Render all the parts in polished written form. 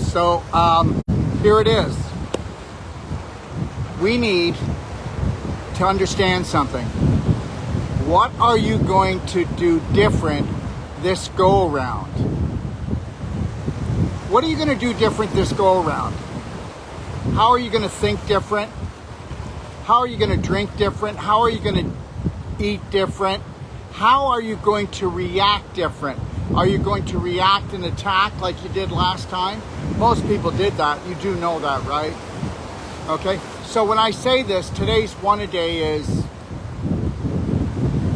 So here it is. We need to understand something. What are you going to do different this go around? What are you going to do different this go around? How are you going to think different? How are you going to drink different? How are you going to eat different? How are you going to react different? Are you going to react and attack like you did last time? Most people did that. You do know that, right? Okay. So when I say this, today's one a day is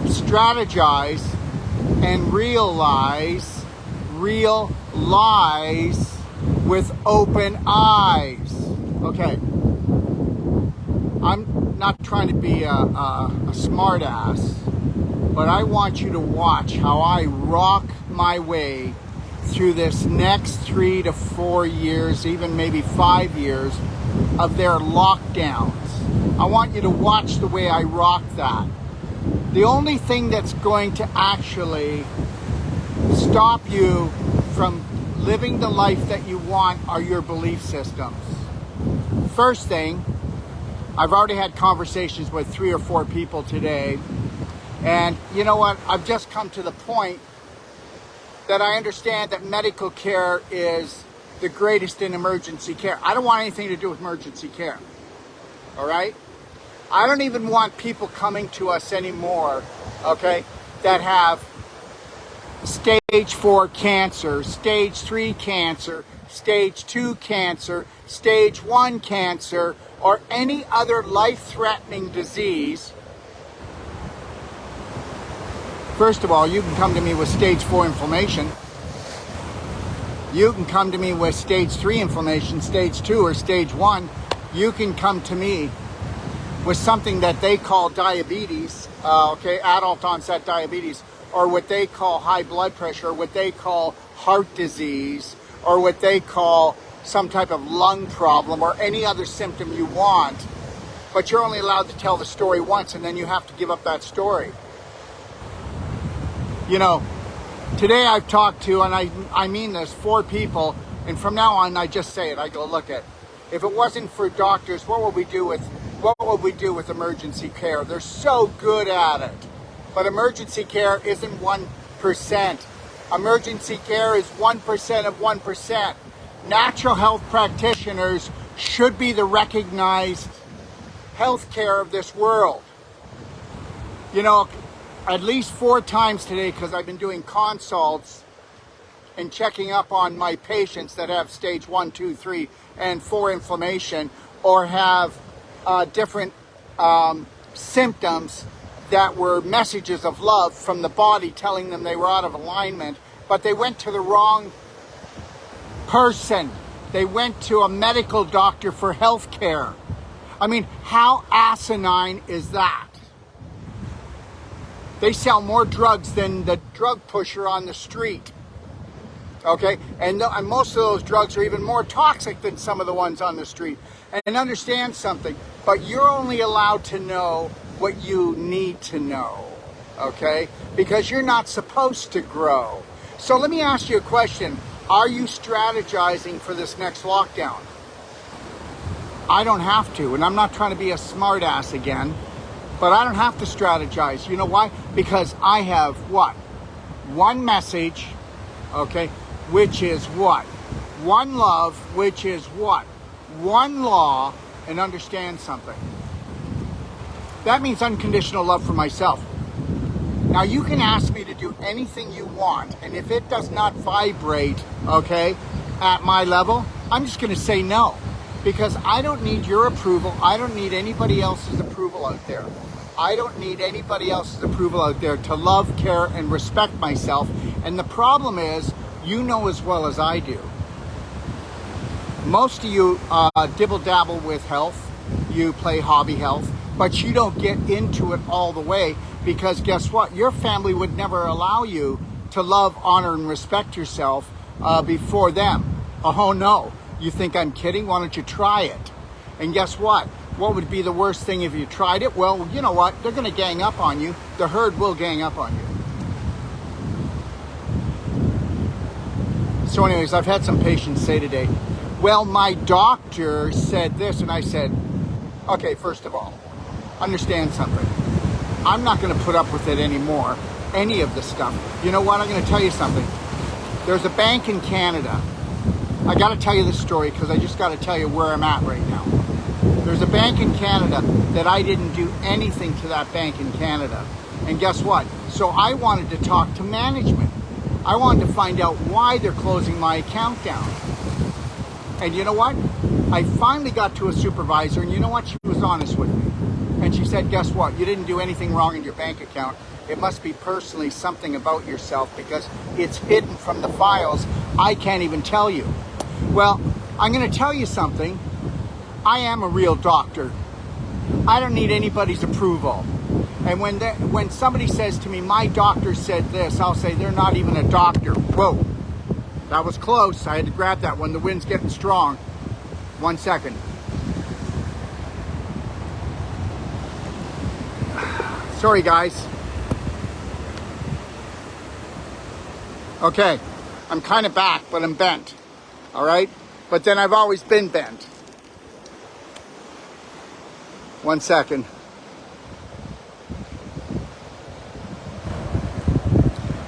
strategize and realize real lies with open eyes. Okay. I'm not trying to be a smart ass, but I want you to watch how I rock my way through this next 3 to 4 years, even maybe 5 years of their lockdowns. I want you to watch the way I rock that. The only thing that's going to actually stop you from living the life that you want are your belief systems. First thing, I've already had conversations with 3 or 4 people today, and you know what? I've just come to the point that I understand that medical care is the greatest in emergency care. I don't want anything to do with emergency care, all right? I don't even want people coming to us anymore, okay, that have stage 4 cancer, stage 3 cancer, stage 2 cancer, stage 1 cancer, or any other life-threatening disease. First of all, you can come to me with stage 4 inflammation. You can come to me with stage 3 inflammation, stage 2 or stage 1. You can come to me with something that they call diabetes, adult onset diabetes, or what they call high blood pressure, or what they call heart disease, or what they call some type of lung problem, or any other symptom you want. But you're only allowed to tell the story once, and then you have to give up that story. You know, today I've talked to, and I mean this, 4 people, and from now on I just say it. I go, look at, if it wasn't for doctors, what would we do with emergency care? They're so good at it. But emergency care isn't 1%. Emergency care is 1% of 1%. Natural health practitioners should be the recognized healthcare of this world. You know, at least 4 times today, because I've been doing consults and checking up on my patients that have stage 1, 2, 3, and 4 inflammation, or have different symptoms that were messages of love from the body telling them they were out of alignment, but they went to the wrong person. They went to a medical doctor for health care. I mean, how asinine is that? They sell more drugs than the drug pusher on the street. Okay? And most of those drugs are even more toxic than some of the ones on the street. And understand something, but you're only allowed to know what you need to know. Okay? Because you're not supposed to grow. So let me ask you a question. Are you strategizing for this next lockdown? I don't have to, and I'm not trying to be a smart ass again. But I don't have to strategize. You know why? Because I have what? One message, okay, which is what? One love, which is what? One law, and understand something. That means unconditional love for myself. Now you can ask me to do anything you want, and if it does not vibrate, okay, at my level, I'm just going to say no. Because I don't need your approval. I don't need anybody else's approval out there. I don't need anybody else's approval out there to love, care, and respect myself. And the problem is, you know as well as I do, most of you dibble-dabble with health. You play hobby health, but you don't get into it all the way because guess what? Your family would never allow you to love, honor, and respect yourself before them. Oh no. You think I'm kidding? Why don't you try it? And guess what? What would be the worst thing if you tried it? Well, you know what? They're going to gang up on you. The herd will gang up on you. So anyways, I've had some patients say today, well, my doctor said this. And I said, okay, first of all, understand something. I'm not going to put up with it anymore, any of the stuff. You know what? I'm going to tell you something. There's a bank in Canada. I got to tell you this story because I just got to tell you where I'm at right now. There's a bank in Canada that I didn't do anything to that bank in Canada. And guess what? So I wanted to talk to management. I wanted to find out why they're closing my account down. And you know what? I finally got to a supervisor, and you know what? She was honest with me. And she said, guess what? You didn't do anything wrong in your bank account. It must be personally something about yourself because it's hidden from the files. I can't even tell you. Well, I'm going to tell you something. I am a real doctor. I don't need anybody's approval. And when somebody says to me, my doctor said this, I'll say, they're not even a doctor. Whoa, that was close. I had to grab that one. The wind's getting strong. 1 second. Sorry, guys. Okay, I'm kind of back, but I'm bent. All right? But then I've always been bent. 1 second.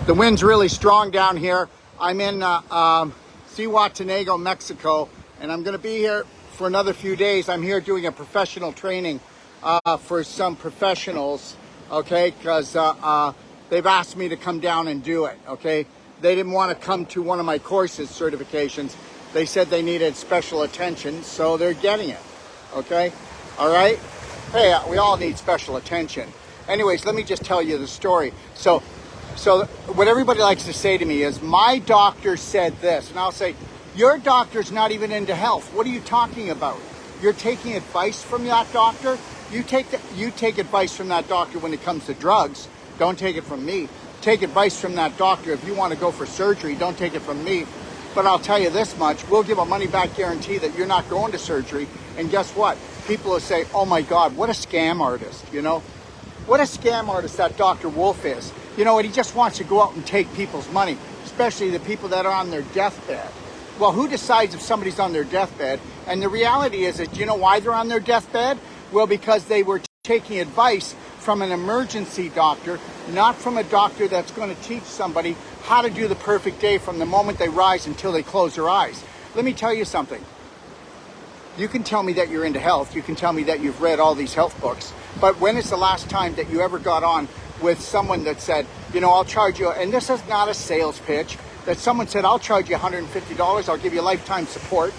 The wind's really strong down here. I'm in Zihuatanejo, Mexico, and I'm going to be here for another few days. I'm here doing a professional training for some professionals, okay, because they've asked me to come down and do it, okay. They didn't want to come to one of my courses, certifications. They said they needed special attention, so they're getting it, okay, all right. Hey, we all need special attention. Anyways, let me just tell you the story. So what everybody likes to say to me is, my doctor said this. And I'll say, your doctor's not even into health. What are you talking about? You're taking advice from that doctor? You take advice from that doctor when it comes to drugs. Don't take it from me. Take advice from that doctor. If you want to go for surgery, don't take it from me. But I'll tell you this much. We'll give a money-back guarantee that you're not going to surgery. And guess what? People will say, oh my God, what a scam artist, you know? What a scam artist that Dr. Wolf is. You know, and he just wants to go out and take people's money, especially the people that are on their deathbed. Well, who decides if somebody's on their deathbed? And the reality is that, you know why they're on their deathbed? Well, because they were taking advice from an emergency doctor, not from a doctor that's going to teach somebody how to do the perfect day from the moment they rise until they close their eyes. Let me tell you something. You can tell me that you're into health. You can tell me that you've read all these health books. But when is the last time that you ever got on with someone that said, you know, I'll charge you, and this is not a sales pitch, that someone said, I'll charge you $150, I'll give you lifetime support,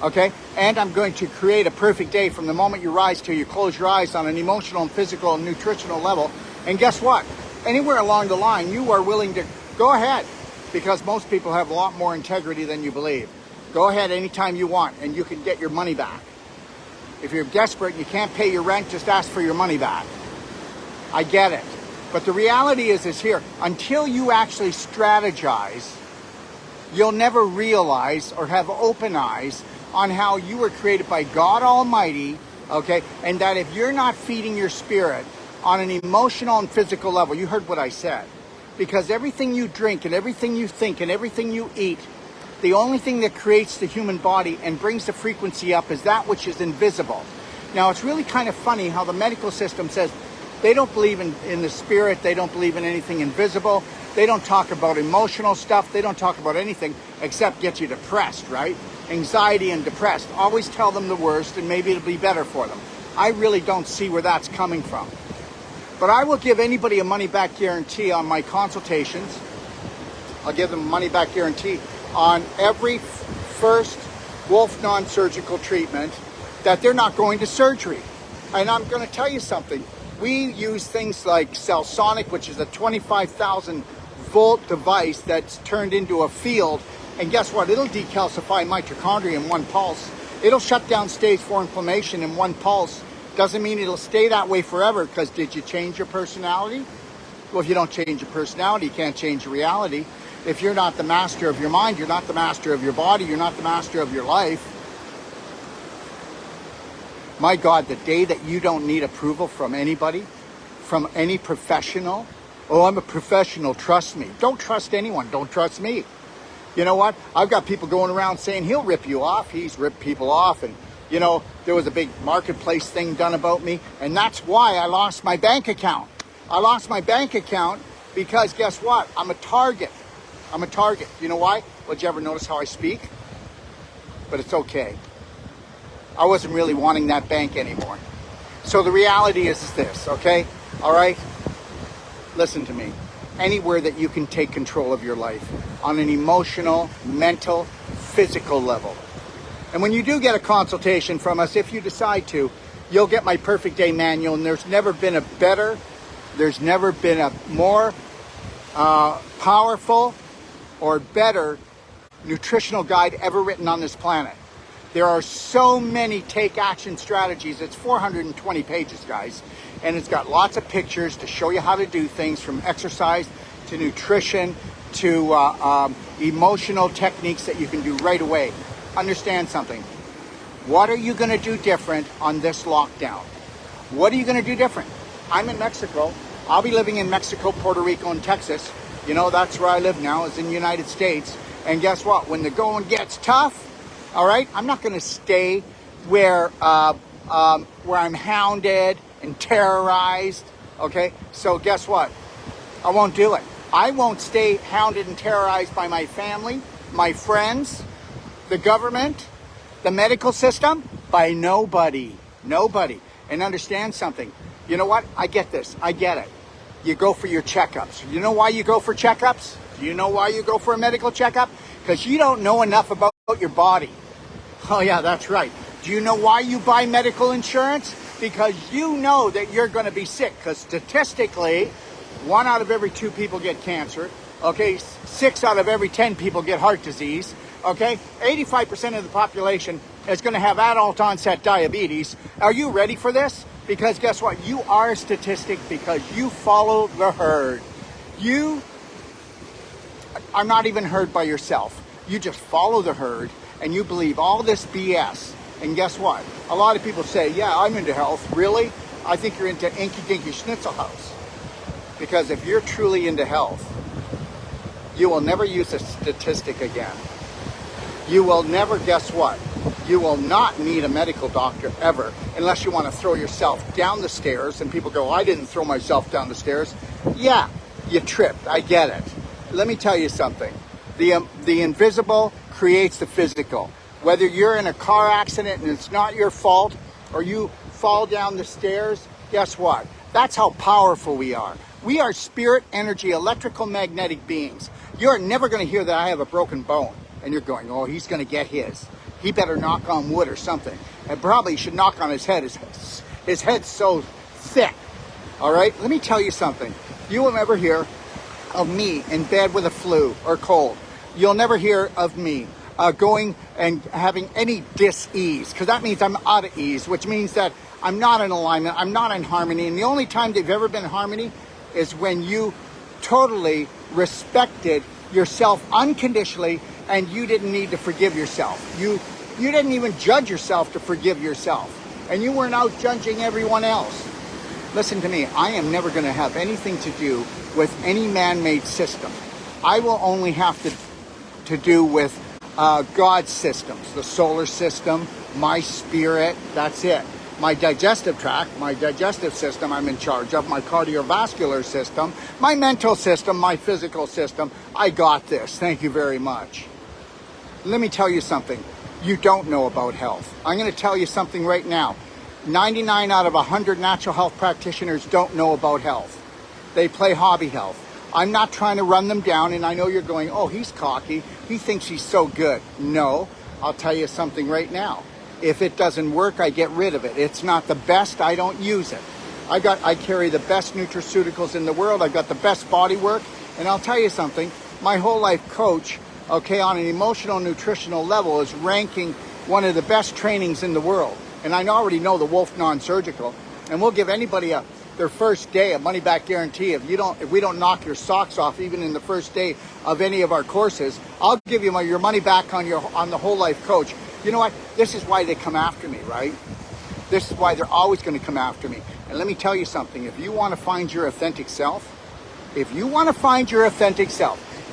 okay? And I'm going to create a perfect day from the moment you rise till you close your eyes on an emotional and physical and nutritional level. And guess what? Anywhere along the line, you are willing to go ahead, because most people have a lot more integrity than you believe. Go ahead anytime you want, and you can get your money back. If you're desperate and you can't pay your rent, just ask for your money back. I get it. But the reality is here, until you actually strategize, you'll never realize or have open eyes on how you were created by God Almighty, okay? And that if you're not feeding your spirit on an emotional and physical level, you heard what I said, because everything you drink and everything you think and everything you eat, the only thing that creates the human body and brings the frequency up is that which is invisible. Now, it's really kind of funny how the medical system says they don't believe in the spirit. They don't believe in anything invisible. They don't talk about emotional stuff. They don't talk about anything except get you depressed, right? Anxiety and depressed. Always tell them the worst and maybe it'll be better for them. I really don't see where that's coming from. But I will give anybody a money-back guarantee on my consultations. I'll give them a money-back guarantee on every first Wolf non-surgical treatment that they're not going to surgery. And I'm going to tell you something. We use things like Cellsonic, which is a 25,000 volt device that's turned into a field. And guess what? It'll decalcify mitochondria in one pulse. It'll shut down stage 4 inflammation in one pulse. Doesn't mean it'll stay that way forever, because did you change your personality? Well, if you don't change your personality, you can't change your reality. If you're not the master of your mind, you're not the master of your body, you're not the master of your life. My God, the day that you don't need approval from anybody, from any professional, oh, I'm a professional, trust me. Don't trust anyone, don't trust me. You know what? I've got people going around saying he'll rip you off. He's ripped people off. And, you know, there was a big marketplace thing done about me. And that's why I lost my bank account. I lost my bank account because guess what? I'm a target. I'm a target. You know why? Well, did you ever notice how I speak? But it's okay. I wasn't really wanting that bank anymore. So the reality is this, okay? All right? Listen to me. Anywhere that you can take control of your life on an emotional, mental, physical level. And when you do get a consultation from us, if you decide to, you'll get my Perfect Day manual, and there's never been a more powerful or better nutritional guide ever written on this planet. There are so many take action strategies. It's 420 pages, guys. And it's got lots of pictures to show you how to do things, from exercise to nutrition to emotional techniques that you can do right away. Understand something. What are you going to do different on this lockdown? What are you going to do different? I'm in Mexico. I'll be living in Mexico, Puerto Rico, and Texas. You know, that's where I live now, is in the United States. And guess what? When the going gets tough, all right, I'm not going to stay where I'm hounded and terrorized, okay? So guess what? I won't do it. I won't stay hounded and terrorized by my family, my friends, the government, the medical system, by nobody. Nobody. And understand something. You know what? I get this. I get it. You go for your checkups. You know why you go for checkups? Do you know why you go for a medical checkup? Because you don't know enough about your body. Oh yeah, that's right. Do you know why you buy medical insurance? Because you know that you're going to be sick. Because statistically, 1 out of every 2 people get cancer. Okay, 6 out of every 10 people get heart disease. Okay, 85% of the population is going to have adult onset diabetes. Are you ready for this? Because guess what? You are a statistic because you follow the herd. You are not even heard by yourself. You just follow the herd and you believe all this BS. And guess what? A lot of people say, yeah, I'm into health. Really? I think you're into Inky Dinky Schnitzel House. Because if you're truly into health, you will never use a statistic again. You will never, guess what? You will not need a medical doctor ever, unless you want to throw yourself down the stairs. And people go, I didn't throw myself down the stairs. Yeah, you tripped. I get it. Let me tell you something. The invisible creates the physical. Whether you're in a car accident and it's not your fault, or you fall down the stairs, guess what? That's how powerful we are. We are spirit, energy, electrical, magnetic beings. You're never going to hear that I have a broken bone. And you're going, oh, he's going to get his. He better knock on wood or something. And probably should knock on his head. His head's so thick. All right? Let me tell you something. You will never hear of me in bed with a flu or cold. You'll never hear of me going and having any dis-ease, because that means I'm out of ease, which means that I'm not in alignment, I'm not in harmony. And the only time they've ever been in harmony is when you totally respected yourself unconditionally and you didn't need to forgive yourself. You didn't even judge yourself to forgive yourself. And you weren't out judging everyone else. Listen to me, I am never going to have anything to do with any man-made system. I will only have to do with God's systems, the solar system, my spirit, that's it. My digestive tract, my digestive system I'm in charge of, my cardiovascular system, my mental system, my physical system. I got this. Thank you very much. Let me tell you something. You don't know about health. I'm going to tell you something right now. 99 out of 100 natural health practitioners don't know about health. They play hobby health. I'm not trying to run them down, and I know you're going, oh, he's cocky. He thinks he's so good. No, I'll tell you something right now. If it doesn't work, I get rid of it. It's not the best, I don't use it. I carry the best nutraceuticals in the world. I've got the best body work. And I'll tell you something, my whole life coach, okay, on an emotional nutritional level is ranking one of the best trainings in the world. And I already know the Wolf Non-Surgical. And we'll give anybody their first day a money-back guarantee. If we don't knock your socks off even in the first day of any of our courses, I'll give you your money back on the whole life coach. You know what? This is why they come after me, right? This is why they're always going to come after me. And let me tell you something. If you want to find your authentic self, if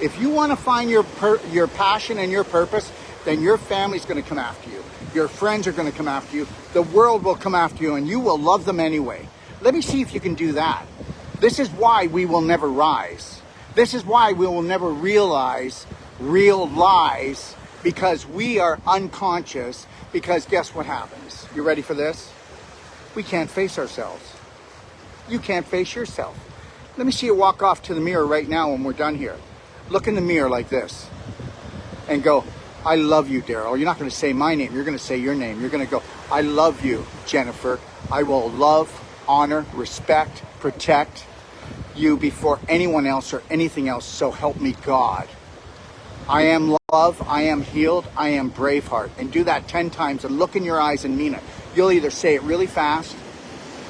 If you want to find your passion and your purpose, then your family's going to come after you. Your friends are going to come after you. The world will come after you, and you will love them anyway. Let me see if you can do that. This is why we will never rise. This is why we will never realize real lies, because we are unconscious. Because guess what happens? You ready for this? We can't face ourselves. You can't face yourself. Let me see you walk off to the mirror right now when we're done here. Look in the mirror like this and go, I love you, Daryl. You're not going to say my name. You're going to say your name. You're going to go, I love you, Jennifer. I will love, honor, respect, protect you before anyone else or anything else. So help me God. I am love. I am healed. I am BraveHeart. And do that 10 times and look in your eyes and mean it. You'll either say it really fast,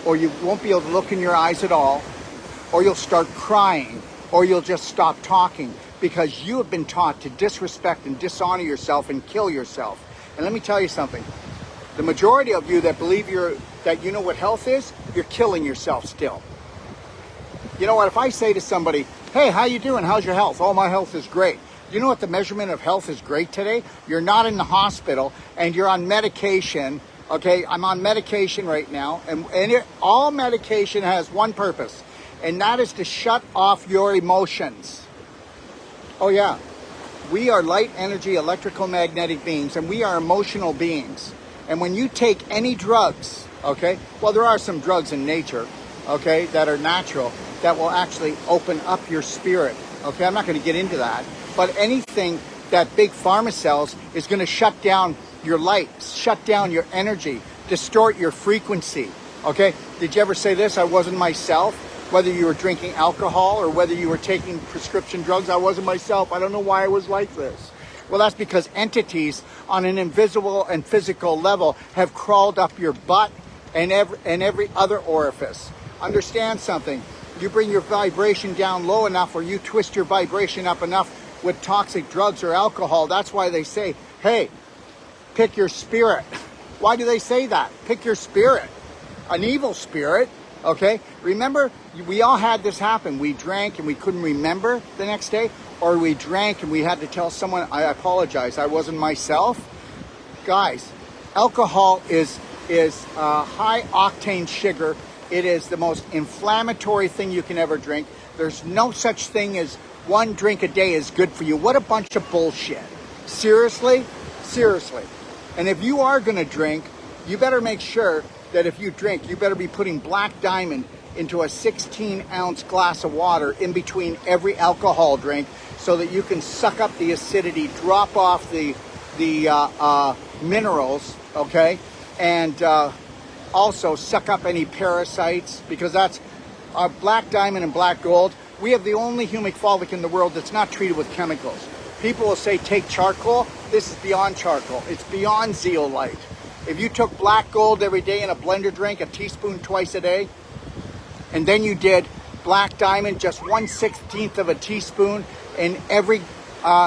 or you won't be able to look in your eyes at all, or you'll start crying, or you'll just stop talking, because you have been taught to disrespect and dishonor yourself and kill yourself. And let me tell you something. The majority of you that believe that you know what health is, you're killing yourself still. You know what? If I say to somebody, hey, how you doing? How's your health? Oh, my health is great. You know what the measurement of health is great today? You're not in the hospital and you're on medication. Okay, I'm on medication right now, and all medication has one purpose, and that is to shut off your emotions. Oh yeah, we are light energy, electrical magnetic beings, and we are emotional beings. And when you take any drugs, okay, well, there are some drugs in nature, okay, that are natural, that will actually open up your spirit. Okay, I'm not going to get into that. But anything that big pharma sells is going to shut down your light, shut down your energy, distort your frequency. Okay, did you ever say this? I wasn't myself. Whether you were drinking alcohol or whether you were taking prescription drugs, I wasn't myself. I don't know why I was like this. Well, that's because entities on an invisible and physical level have crawled up your butt and every other orifice. Understand something. You bring your vibration down low enough, or you twist your vibration up enough with toxic drugs or alcohol. That's why they say, hey, pick your spirit. Why do they say that? Pick your spirit. An evil spirit, okay? Remember, we all had this happen. We drank and we couldn't remember the next day, or we drank and we had to tell someone, I apologize, I wasn't myself. Guys, alcohol is high octane sugar. It is the most inflammatory thing you can ever drink. There's no such thing as one drink a day is good for you. What a bunch of bullshit. Seriously? Seriously. And if you are going to drink, you better make sure that if you drink, you better be putting Black Diamond into a 16-ounce glass of water in between every alcohol drink, so that you can suck up the acidity, drop off the minerals, okay? And also suck up any parasites, because that's Black Diamond and Black Gold. We have the only humic fulvic in the world that's not treated with chemicals. People will say, take charcoal. This is beyond charcoal. It's beyond zeolite. If you took Black Gold every day in a blender drink, a teaspoon twice a day, and then you did Black Diamond, just 1/16 of a teaspoon in every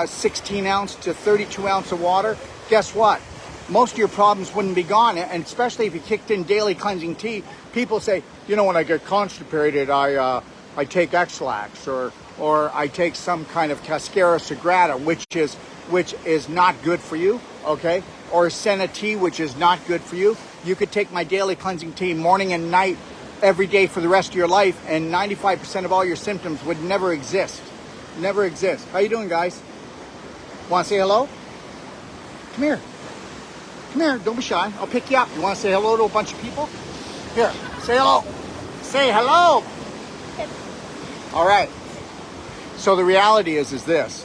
16 ounce to 32 ounce of water, guess what? Most of your problems wouldn't be gone. And especially if you kicked in daily cleansing tea, people say, you know, when I get constipated, I take X-Lax, or I take some kind of Cascara Sagrada, which is not good for you, okay? Or Senna tea, which is not good for you. You could take my daily cleansing tea morning and night every day for the rest of your life, and 95% of all your symptoms would never exist. Never exist. How you doing, guys? Want to say hello? Come here. Come here. Don't be shy. I'll pick you up. You want to say hello to a bunch of people? Here. Say hello. Say hello. All right. So the reality is this.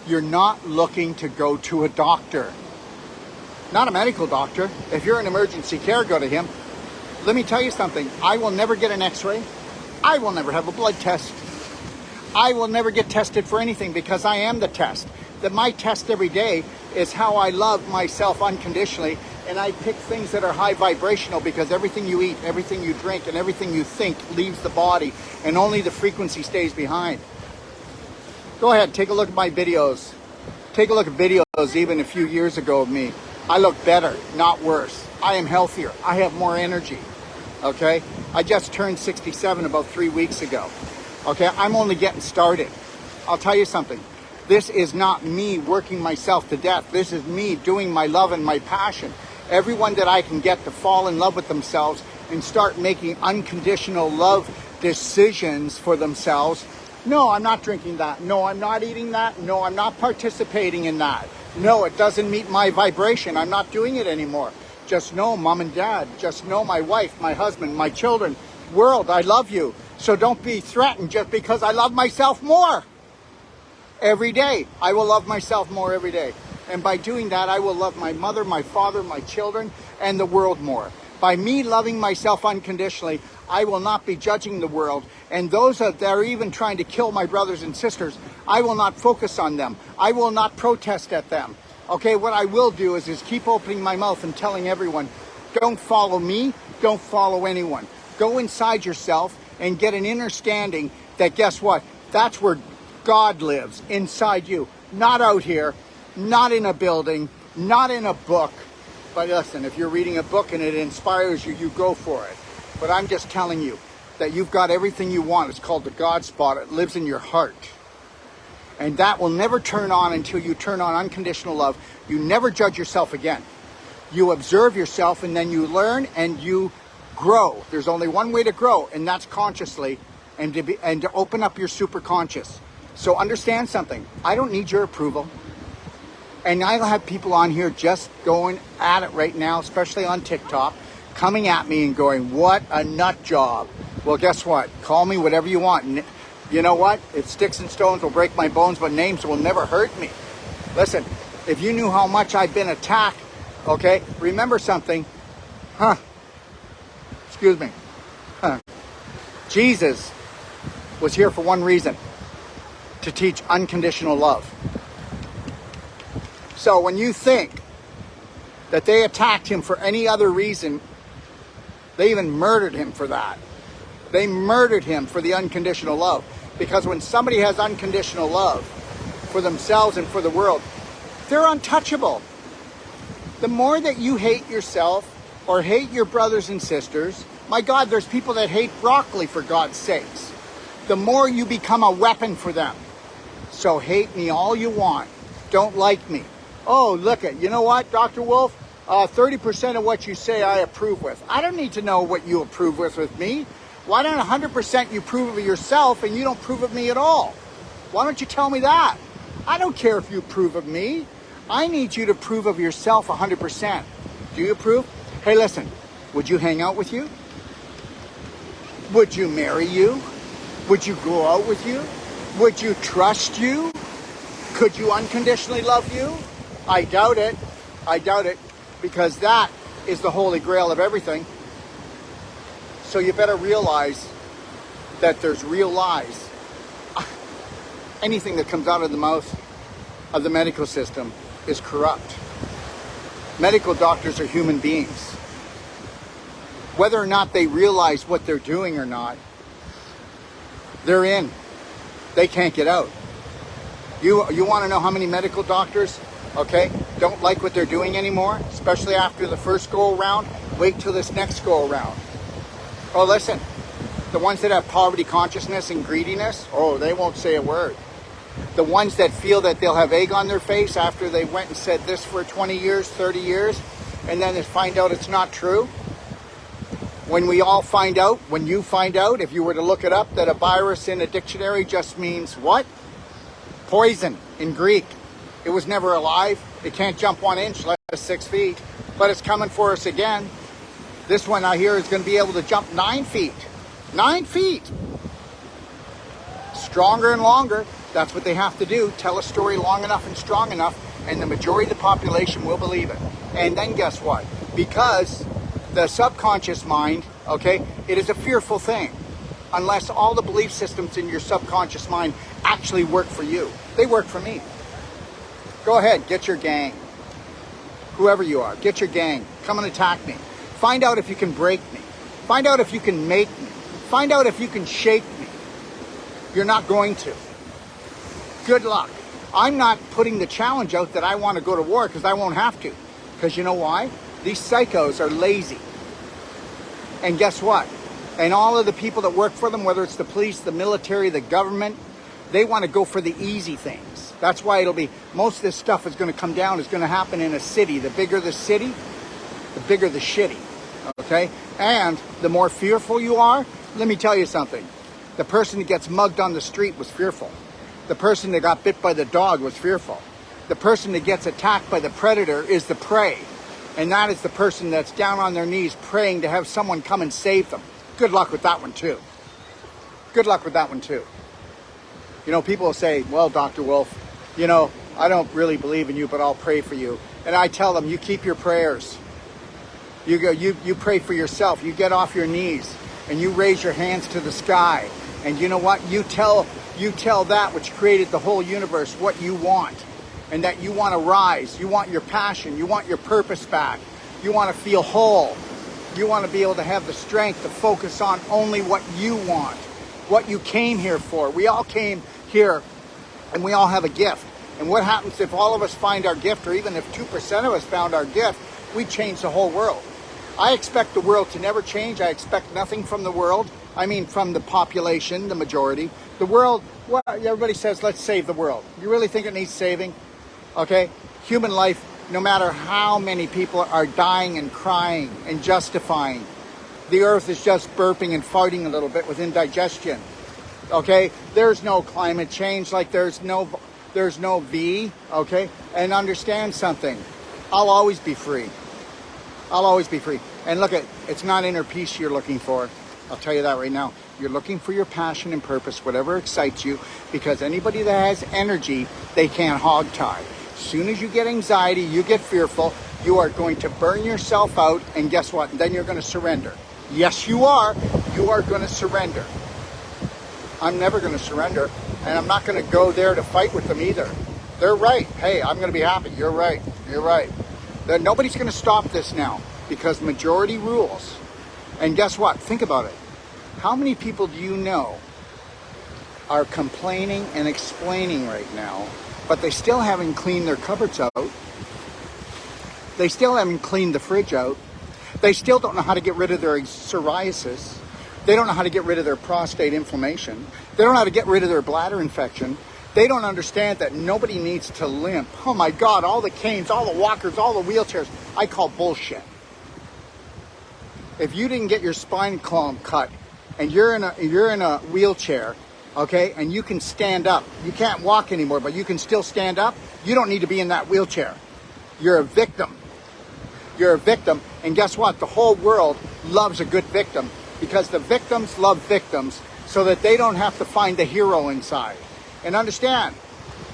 You're not looking to go to a doctor. Not a medical doctor. If you're in emergency care, go to him. Let me tell you something. I will never get an x-ray. I will never have a blood test. I will never get tested for anything, because I am the test. That my test every day is how I love myself unconditionally, and I pick things that are high vibrational, because everything you eat, everything you drink, and everything you think leaves the body, and only the frequency stays behind. Go ahead, take a look at my videos. Take a look at videos even a few years ago of me. I look better, not worse. I am healthier. I have more energy. Okay? I just turned 67 about 3 weeks ago. Okay? I'm only getting started. I'll tell you something. This is not me working myself to death. This is me doing my love and my passion. Everyone that I can get to fall in love with themselves and start making unconditional love decisions for themselves. No, I'm not drinking that. No, I'm not eating that. No, I'm not participating in that. No, it doesn't meet my vibration. I'm not doing it anymore. Just know, mom and dad, just know my wife, my husband, my children, world, I love you. So don't be threatened just because I love myself more. Every day, I will love myself more every day. And by doing that, I will love my mother, my father, my children, and the world more. By me loving myself unconditionally, I will not be judging the world. And those that are even trying to kill my brothers and sisters, I will not focus on them. I will not protest at them. Okay, what I will do is keep opening my mouth and telling everyone, don't follow me, don't follow anyone. Go inside yourself and get an understanding that, guess what? That's where God lives, inside you. Not out here, not in a building, not in a book. But listen, if you're reading a book and it inspires you, you go for it. But I'm just telling you that you've got everything you want. It's called the God spot. It lives in your heart. And that will never turn on until you turn on unconditional love. You never judge yourself again. You observe yourself and then you learn and you grow. There's only one way to grow, and that's consciously and to open up your superconscious. So understand something. I don't need your approval. And I'll have people on here just going at it right now, especially on TikTok, coming at me and going, what a nut job. Well, guess what? Call me whatever you want. And you know what? If sticks and stones will break my bones, but names will never hurt me. Listen, if you knew how much I've been attacked, okay, remember something. Excuse me. Jesus was here for one reason, to teach unconditional love. So when you think that they attacked him for any other reason, they even murdered him for that. They murdered him for the unconditional love. Because when somebody has unconditional love for themselves and for the world, they're untouchable. The more that you hate yourself or hate your brothers and sisters, my God, there's people that hate broccoli, for God's sakes. The more you become a weapon for them. So hate me all you want. Don't like me. Oh, look at, you know what, Dr. Wolf? 30% of what you say I approve with. I don't need to know what you approve with me. Why don't 100% you approve of yourself and you don't approve of me at all? Why don't you tell me that? I don't care if you approve of me. I need you to approve of yourself 100%. Do you approve? Hey, listen, would you hang out with you? Would you marry you? Would you go out with you? Would you trust you? Could you unconditionally love you? I doubt it. I doubt it, because that is the holy grail of everything. So you better realize that there's real lies. Anything that comes out of the mouth of the medical system is corrupt. Medical doctors are human beings. Whether or not they realize what they're doing or not, they're in. They can't get out. You want to know how many medical doctors, okay, don't like what they're doing anymore, especially after the first go around? Wait till this next go around. Oh, listen, the ones that have poverty consciousness and greediness, oh, they won't say a word. The ones that feel that they'll have egg on their face after they went and said this for 20 years, 30 years, and then they find out it's not true. When we all find out, when you find out, if you were to look it up, that a virus in a dictionary just means what? Poison in Greek. It was never alive. It can't jump 1 inch, less than 6 feet, but it's coming for us again. This one out here is going to be able to jump 9 feet. 9 feet. Stronger and longer. That's what they have to do. Tell a story long enough and strong enough, and the majority of the population will believe it. And then guess what? Because the subconscious mind, okay, it is a fearful thing. Unless all the belief systems in your subconscious mind actually work for you. They work for me. Go ahead, get your gang. Whoever you are, get your gang. Come and attack me. Find out if you can break me. Find out if you can make me. Find out if you can shake me. You're not going to. Good luck. I'm not putting the challenge out that I want to go to war, because I won't have to. Because you know why? These psychos are lazy. And guess what? And all of the people that work for them, whether it's the police, the military, the government, they want to go for the easy things. That's why most of this stuff is going to come down, is going to happen in a city. The bigger the city, the bigger the shitty, okay? And the more fearful you are, let me tell you something. The person that gets mugged on the street was fearful. The person that got bit by the dog was fearful. The person that gets attacked by the predator is the prey. And that is the person that's down on their knees praying to have someone come and save them. Good luck with that one too. Good luck with that one too. You know, people will say, well, Dr. Wolf, you know, I don't really believe in you, but I'll pray for you. And I tell them, you keep your prayers. You pray for yourself. You get off your knees and you raise your hands to the sky. And you know what? You tell that which created the whole universe what you want. And that you want to rise. You want your passion. You want your purpose back. You want to feel whole. You want to be able to have the strength to focus on only what you want. What you came here for. We all came here and we all have a gift. And what happens if all of us find our gift, or even if 2% of us found our gift, we change the whole world. I expect the world to never change. I expect nothing from the world. I mean, from the population, the majority. The world, well, everybody says, let's save the world. You really think it needs saving? Okay? Human life, no matter how many people are dying and crying and justifying, the earth is just burping and farting a little bit with indigestion. Okay? There's no climate change, like there's no V, okay? And understand something. I'll always be free. I'll always be free. And look, it's not inner peace you're looking for. I'll tell you that right now. You're looking for your passion and purpose, whatever excites you, because anybody that has energy, they can't hog tie. As soon as you get anxiety, you get fearful, you are going to burn yourself out, and guess what? Then you're going to surrender. Yes, you are. You are going to surrender. I'm never going to surrender, and I'm not going to go there to fight with them either. They're right. Hey, I'm going to be happy. You're right. You're right. Nobody's going to stop this now, because majority rules. And guess what? Think about it. How many people do you know are complaining and explaining right now, but they still haven't cleaned their cupboards out? They still haven't cleaned the fridge out. They still don't know how to get rid of their psoriasis. They don't know how to get rid of their prostate inflammation. They don't know how to get rid of their bladder infection. They don't understand that nobody needs to limp. Oh my God, all the canes, all the walkers, all the wheelchairs, I call bullshit. If you didn't get your spine column cut and you're in a wheelchair, okay, and you can stand up, you can't walk anymore, but you can still stand up, you don't need to be in that wheelchair. You're a victim. You're a victim, and guess what? The whole world loves a good victim, because the victims love victims so that they don't have to find the hero inside. And understand,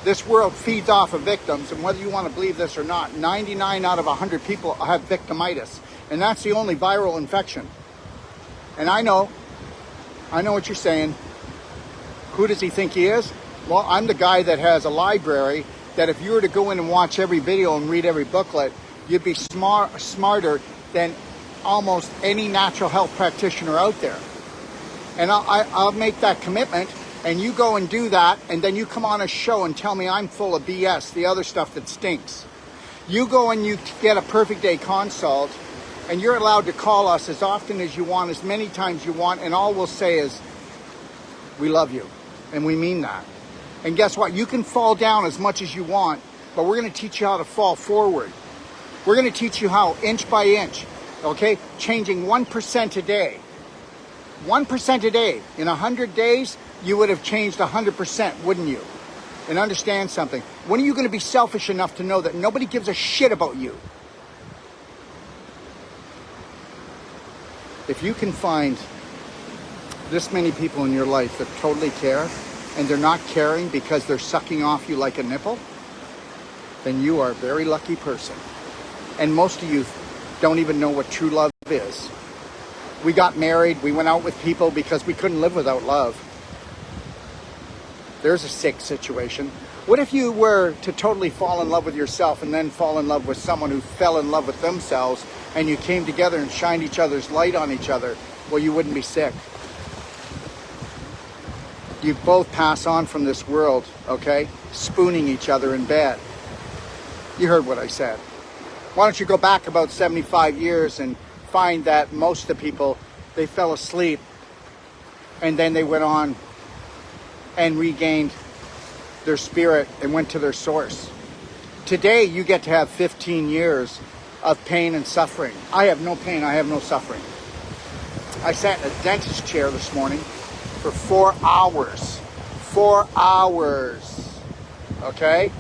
this world feeds off of victims, and whether you want to believe this or not, 99 out of 100 people have victimitis, and that's the only viral infection. And I know what you're saying. Who does he think he is? Well, I'm the guy that has a library that if you were to go in and watch every video and read every booklet, you'd be smarter than almost any natural health practitioner out there. And I'll make that commitment, and you go and do that, and then you come on a show and tell me I'm full of BS, the other stuff that stinks. You go and you get a Perfect Day Consult, and you're allowed to call us as often as you want, as many times you want, and all we'll say is, we love you, and we mean that. And guess what? You can fall down as much as you want, but we're going to teach you how to fall forward. We're going to teach you how, inch by inch, okay? Changing 1% a day. 1% a day. In 100 days, you would have changed 100%, wouldn't you? And understand something. When are you going to be selfish enough to know that nobody gives a shit about you? If you can find this many people in your life that totally care, and they're not caring because they're sucking off you like a nipple, then you are a very lucky person. And most of you don't even know what true love is. We got married, we went out with people because we couldn't live without love. There's a sick situation. What if you were to totally fall in love with yourself and then fall in love with someone who fell in love with themselves, and you came together and shined each other's light on each other? Well, you wouldn't be sick. You both pass on from this world, okay, spooning each other in bed. You heard what I said. Why don't you go back about 75 years and find that most of the people, they fell asleep and then they went on and regained their spirit and went to their source. Today, you get to have 15 years of pain and suffering. I have no pain, I have no suffering. I sat in a dentist chair this morning for 4 hours. 4 hours, okay?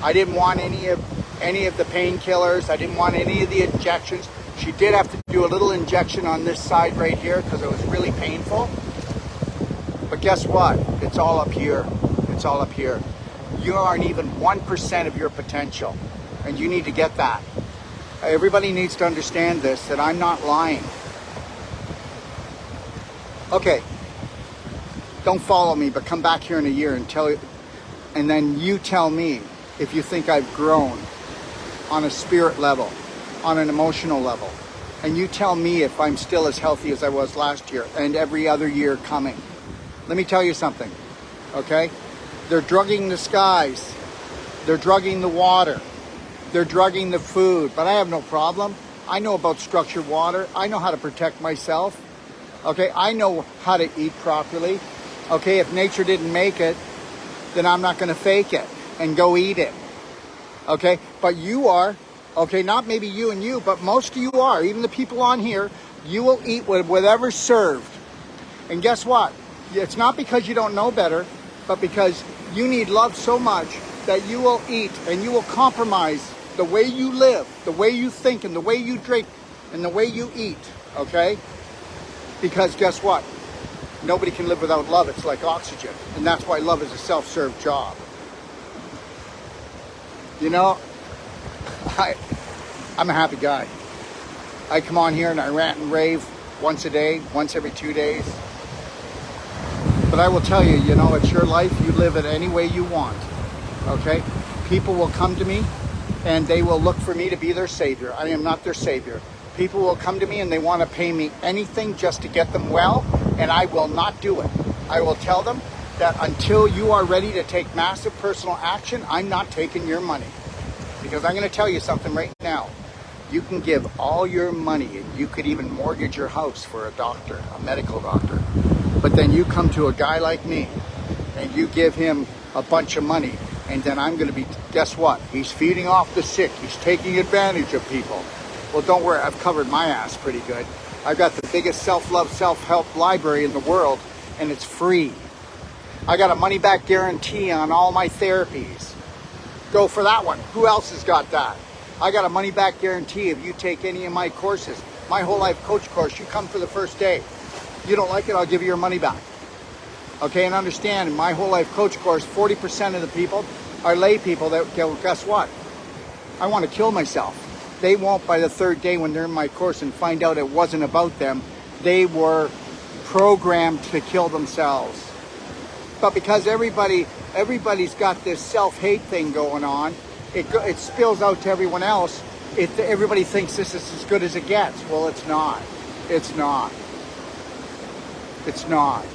I didn't want any of the painkillers. I didn't want any of the injections. She did have to do a little injection on this side right here because it was really painful. But guess what? It's all up here. It's all up here. You aren't even 1% of your potential, and you need to get that. Everybody needs to understand this, that I'm not lying. Okay, don't follow me, but come back here in a year and then you tell me if you think I've grown on a spirit level, on an emotional level, and you tell me if I'm still as healthy as I was last year and every other year coming. Let me tell you something, okay? They're drugging the skies, they're drugging the water, they're drugging the food, but I have no problem. I know about structured water. I know how to protect myself, okay? I know how to eat properly. Okay, if nature didn't make it, then I'm not going to fake it and go eat it. Okay, but you are, okay, not maybe you and you, but most of you are, even the people on here, you will eat whatever's served. And guess what? It's not because you don't know better, but because you need love so much that you will eat and you will compromise the way you live, the way you think, and the way you drink, and the way you eat, okay? Because guess what? Nobody can live without love. It's like oxygen. And that's why love is a self-serve job. You know, I'm a happy guy. I come on here and I rant and rave once a day, once every 2 days. But I will tell you, you know, it's your life. You live it any way you want. Okay? People will come to me and they will look for me to be their savior. I am not their savior. People will come to me and they want to pay me anything just to get them well, and I will not do it. I will tell them that until you are ready to take massive personal action, I'm not taking your money. Because I'm going to tell you something right now. You can give all your money, and you could even mortgage your house for a doctor, a medical doctor. But then you come to a guy like me, and you give him a bunch of money, and then I'm going to be, guess what? He's feeding off the sick. He's taking advantage of people. Well, don't worry, I've covered my ass pretty good. I've got the biggest self-love, self-help library in the world, and it's free. I got a money-back guarantee on all my therapies. Go for that one. Who else has got that? I got a money-back guarantee if you take any of my courses. My whole life coach course, you come for the first day. You don't like it, I'll give you your money back. Okay, and understand, in my whole life coach course, 40% of the people are lay people that go, guess what? I want to kill myself. They won't by the third day when they're in my course and find out it wasn't about them. They were programmed to kill themselves. But because everybody's got this self-hate thing going on, it spills out to everyone else. Everybody thinks this is as good as it gets. Well, it's not. It's not. It's not.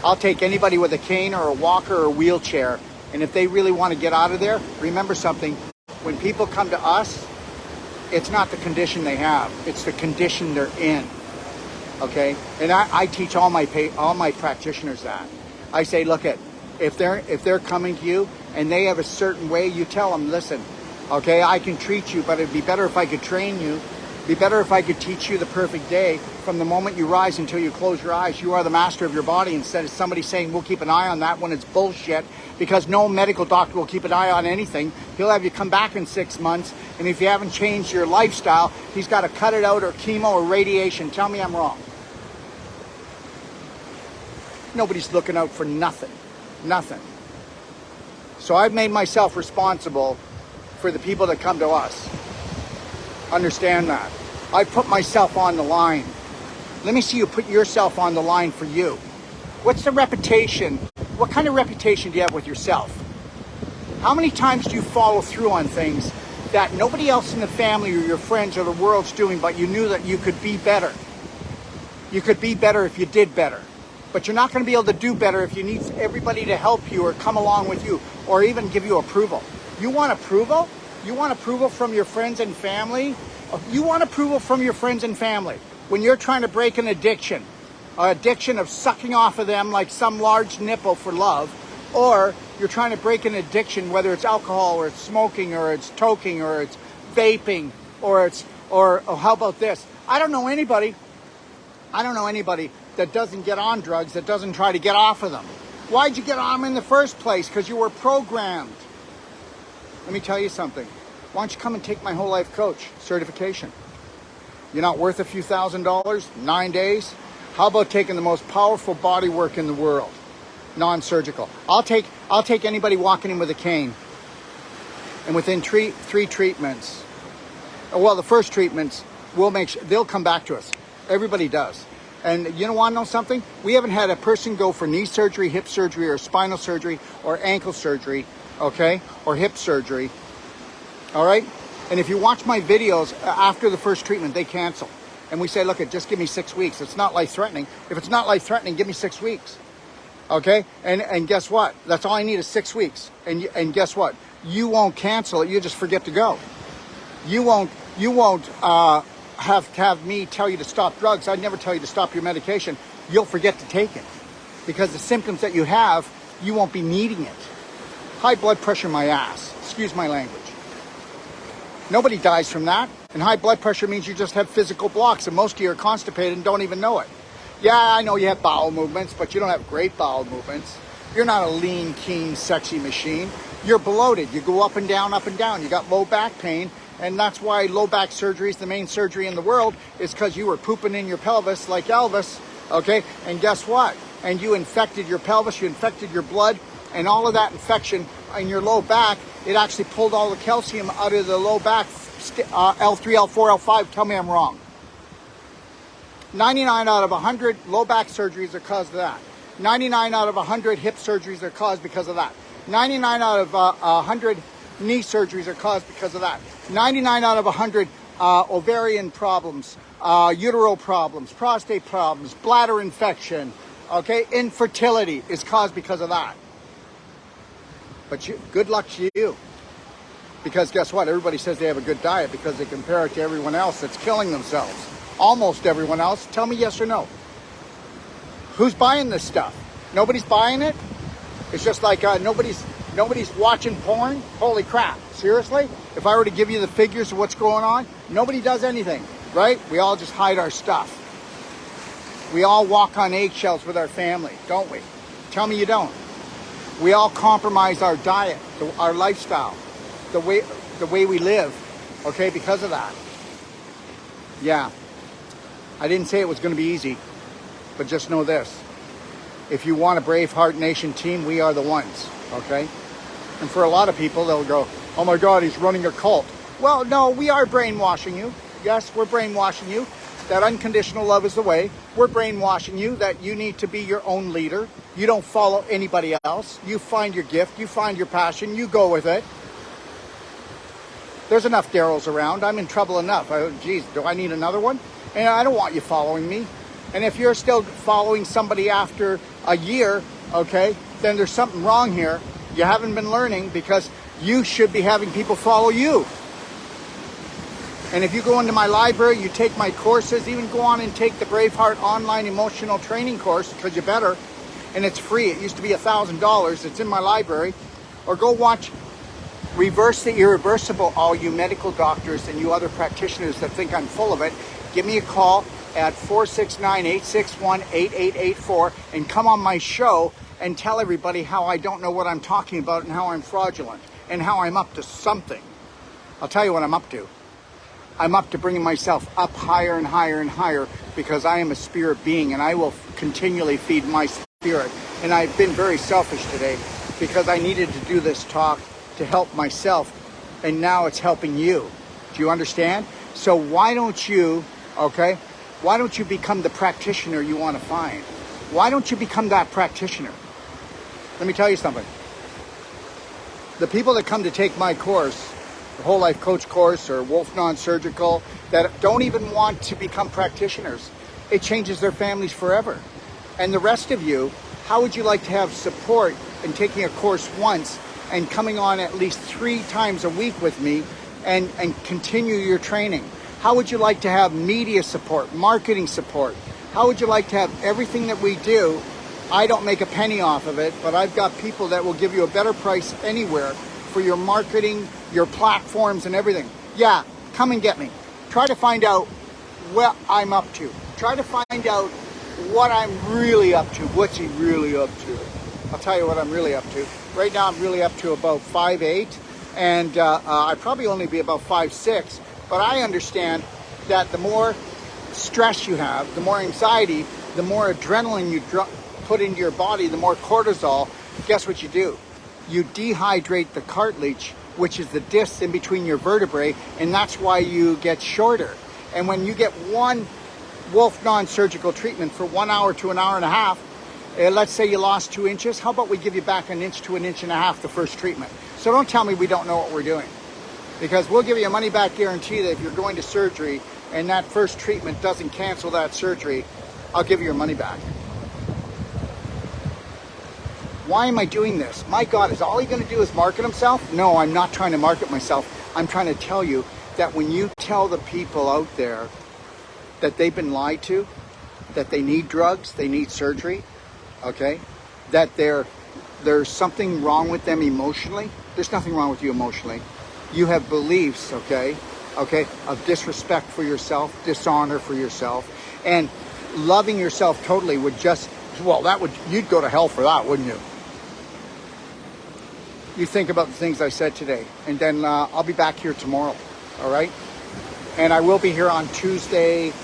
I'll take anybody with a cane or a walker or a wheelchair, and if they really want to get out of there, remember something. When people come to us, it's not the condition they have, it's the condition they're in, okay? And I teach all my practitioners that. I say, look, if they're coming to you and they have a certain way, you tell them, listen, okay, I can treat you, but it'd be better if I could train you. It'd be better if I could teach you the perfect day from the moment you rise until you close your eyes. You are the master of your body, instead of somebody saying, we'll keep an eye on that when it's bullshit, because no medical doctor will keep an eye on anything. He'll have you come back in 6 months, and if you haven't changed your lifestyle, he's got to cut it out, or chemo or radiation. Tell me I'm wrong. Nobody's looking out for nothing. Nothing. So I've made myself responsible for the people that come to us. Understand that. I put myself on the line. Let me see you put yourself on the line for you. What's the reputation? What kind of reputation do you have with yourself? How many times do you follow through on things that nobody else in the family or your friends or the world's doing, but you knew that you could be better? You could be better if you did better. But you're not going to be able to do better if you need everybody to help you or come along with you or even give you approval. You want approval? You want approval from your friends and family? You want approval from your friends and family when you're trying to break an addiction of sucking off of them like some large nipple for love. or you're trying to break an addiction, whether it's alcohol or it's smoking or it's toking or it's vaping or how about this? I don't know anybody that doesn't get on drugs, that doesn't try to get off of them. Why'd you get on them in the first place? Because you were programmed. Let me tell you something. Why don't you come and take my whole life coach certification? You're not worth a few $1,000s, 9 days? How about taking the most powerful body work in the world, non-surgical? I'll take anybody walking in with a cane, and within three treatments, well, the first treatments, we'll make sure they'll come back to us. Everybody does. And you want to know something? We haven't had a person go for knee surgery, hip surgery, or spinal surgery, or ankle surgery, okay, or hip surgery. All right? And if you watch my videos after the first treatment, they cancel. And we say, look, just give me 6 weeks. It's not life-threatening. If it's not life-threatening, give me 6 weeks. Okay? And guess what? That's all I need is 6 weeks. And guess what? You won't cancel it. You just forget to go. You won't have to have me tell you to stop drugs. I'd never tell you to stop your medication. You'll forget to take it. Because the symptoms that you have, you won't be needing it. High blood pressure, my ass. Excuse my language. Nobody dies from that. And high blood pressure means you just have physical blocks, and most of you are constipated and don't even know it. Yeah, I know you have bowel movements, but you don't have great bowel movements. You're not a lean, keen, sexy machine. You're bloated. You go up and down, up and down. You got low back pain, and that's why low back surgery is the main surgery in the world, is because you were pooping in your pelvis like Elvis, okay? And guess what? And you infected your pelvis, you infected your blood, and all of that infection in your low back, it actually pulled all the calcium out of the low back, L3, L4, L5. Tell me I'm wrong. 99 out of 100 low back surgeries are caused of that. 99 out of 100 hip surgeries are caused because of that. 99 out of 100 knee surgeries are caused because of that. 99 out of 100 ovarian problems, utero problems, prostate problems, bladder infection, okay, infertility is caused because of that. But good luck to you. Because guess what? Everybody says they have a good diet because they compare it to everyone else that's killing themselves. Almost everyone else. Tell me yes or no. Who's buying this stuff? Nobody's buying it? It's just like nobody's watching porn? Holy crap. Seriously? If I were to give you the figures of what's going on, nobody does anything, right? We all just hide our stuff. We all walk on eggshells with our family, don't we? Tell me you don't. We all compromise our diet, our lifestyle, the way we live, okay, because of that. Yeah, I didn't say it was going to be easy, but just know this. If you want a BraveHeart Nation team, we are the ones, okay? And for a lot of people, they'll go, oh my God, he's running a cult. Well, no, we are brainwashing you. Yes, we're brainwashing you. That unconditional love is the way. We're brainwashing you that you need to be your own leader. You don't follow anybody else. You find your gift. You find your passion. You go with it. There's enough Daryls around. I'm in trouble enough. Geez, do I need another one? And I don't want you following me. And if you're still following somebody after a year, okay, then there's something wrong here. You haven't been learning, because you should be having people follow you. And if you go into my library, you take my courses, even go on and take the BraveHeart online emotional training course, because you better, and it's free. It used to be $1,000. It's in my library. Or go watch Reverse the Irreversible, all you medical doctors and you other practitioners that think I'm full of it. Give me a call at 469-861-8884 and come on my show and tell everybody how I don't know what I'm talking about and how I'm fraudulent and how I'm up to something. I'll tell you what I'm up to. I'm up to bringing myself up higher and higher and higher, because I am a spirit being and I will continually feed my spirit. And I've been very selfish today because I needed to do this talk to help myself, and now it's helping you. Do you understand? So why don't you, okay, why don't you become the practitioner you want to find? Why don't you become that practitioner? Let me tell you something. The people that come to take my course, the Whole Life Coach course or Wolf Non-Surgical, that don't even want to become practitioners, it changes their families forever. And the rest of you, how would you like to have support in taking a course once and coming on at least 3 times a week with me and continue your training? How would you like to have media support, marketing support? How would you like to have everything that we do I don't make a penny off of it, but I've got people that will give you a better price anywhere for your marketing, your platforms, and everything. Yeah, come and get me. Try to find out what I'm up to. Try to find out what I'm really up to. What's he really up to? I'll tell you what I'm really up to. Right now I'm really up to about 5'8", and I'd probably only be about 5'6", but I understand that the more stress you have, the more anxiety, the more adrenaline you put into your body, the more cortisol. Guess what you do? You dehydrate the cartilage, which is the discs in between your vertebrae, and that's why you get shorter. And when you get one Wolf non-surgical treatment for 1 hour to an hour and a half, let's say you lost 2 inches, how about we give you back 1 inch to 1.5 inches the first treatment? So don't tell me we don't know what we're doing, because we'll give you a money back guarantee that if you're going to surgery and that first treatment doesn't cancel that surgery, I'll give you your money back. Why am I doing this? My God, is all he going to do is market himself? No, I'm not trying to market myself. I'm trying to tell you that when you tell the people out there that they've been lied to, that they need drugs, they need surgery, okay, that there's something wrong with them emotionally. There's nothing wrong with you emotionally. You have beliefs, okay, of disrespect for yourself, dishonor for yourself, and loving yourself totally would just, well, you'd go to hell for that, wouldn't you? You think about the things I said today, and then I'll be back here tomorrow, all right? And I will be here on Tuesday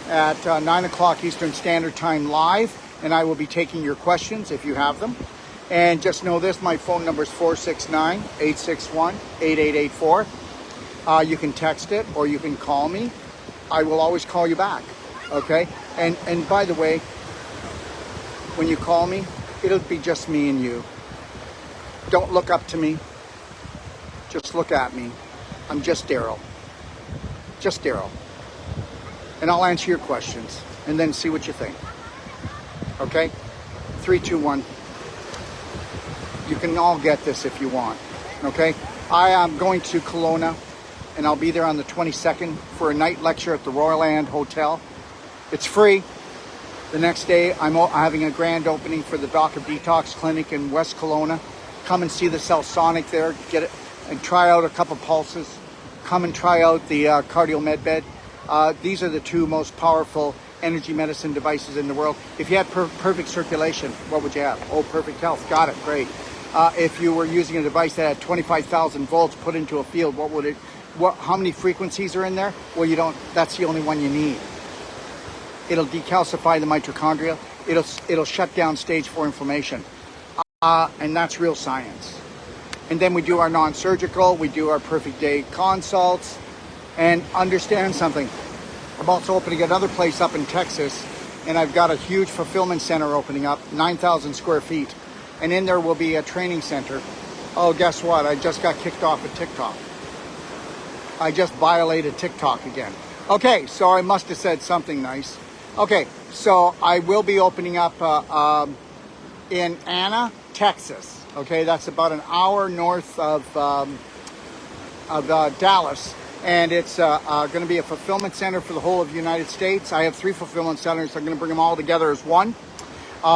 at 9 o'clock Eastern Standard Time live, and I will be taking your questions if you have them. And just know this, my phone number is 469-861-8884. You can text it or you can call me. I will always call you back, okay? And by the way, when you call me, it'll be just me and you. Don't look up to me. Just look at me. I'm just Daryl. Just Daryl. And I'll answer your questions and then see what you think. Okay? 3, 2, 1. You can all get this if you want. Okay? I am going to Kelowna, and I'll be there on the 22nd for a night lecture at the Royal Land Hotel. It's free. The next day, I'm having a grand opening for the Detox Clinic in West Kelowna. Come and see the Cellsonic there. Get it and try out a couple pulses. Come and try out the cardio med bed. These are the 2 most powerful energy medicine devices in the world. If you had perfect circulation, what would you have? Oh, perfect health. Got it. Great. If you were using a device that had 25,000 volts put into a field, how many frequencies are in there? Well, you don't. That's the only one you need. It'll decalcify the mitochondria. It'll shut down stage 4 inflammation. And that's real science. And then we do our non-surgical, we do our Perfect Day consults, and understand something. I'm also opening another place up in Texas, and I've got a huge fulfillment center opening up, 9,000 square feet. And in there will be a training center. Oh, guess what? I just got kicked off of TikTok. I just violated TikTok again. Okay, so I must have said something nice. Okay, so I will be opening up in Anna, Texas. Okay, that's about an hour north of Dallas, and it's going to be a fulfillment center for the whole of the United States. I have 3 fulfillment centers. I'm going to bring them all together as one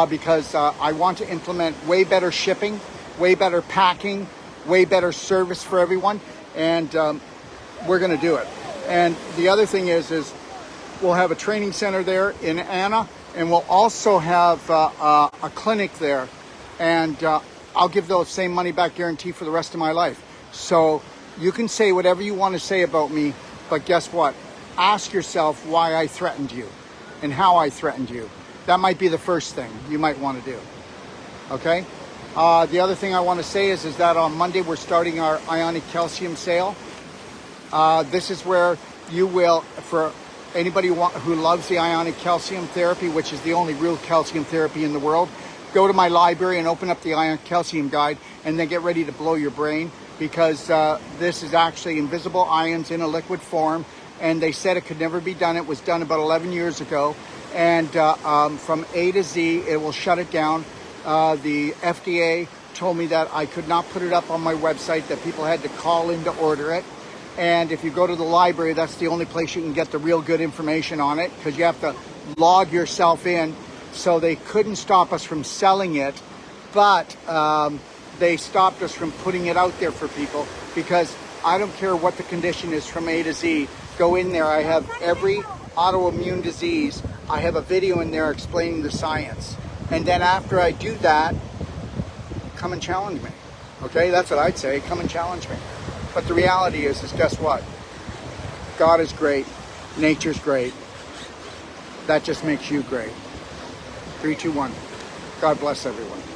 because I want to implement way better shipping, way better packing, way better service for everyone, and we're going to do it. And the other thing is we'll have a training center there in Anna, and we'll also have a clinic there, and I'll give those same money back guarantee for the rest of my life. So you can say whatever you want to say about me, but guess what? Ask yourself why I threatened you and how I threatened you. That might be the first thing you might want to do. Okay? The other thing I want to say is that on Monday we're starting our ionic calcium sale. This is where you will, for anybody who loves the ionic calcium therapy, which is the only real calcium therapy in the world, go to my library and open up the ionic calcium guide, and then get ready to blow your brain, because this is actually invisible ions in a liquid form, and they said it could never be done. It was done about 11 years ago, and from A to Z, it will shut it down. The FDA told me that I could not put it up on my website, that people had to call in to order it. And if you go to the library, that's the only place you can get the real good information on it, because you have to log yourself in So they couldn't stop us from selling it, but they stopped us from putting it out there for people, because I don't care what the condition is from A to Z. Go in there. I have every autoimmune disease. I have a video in there explaining the science. And then after I do that, come and challenge me. Okay, that's what I'd say. Come and challenge me. But the reality is guess what? God is great. Nature's great. That just makes you great. 3, 2, 1. God bless everyone.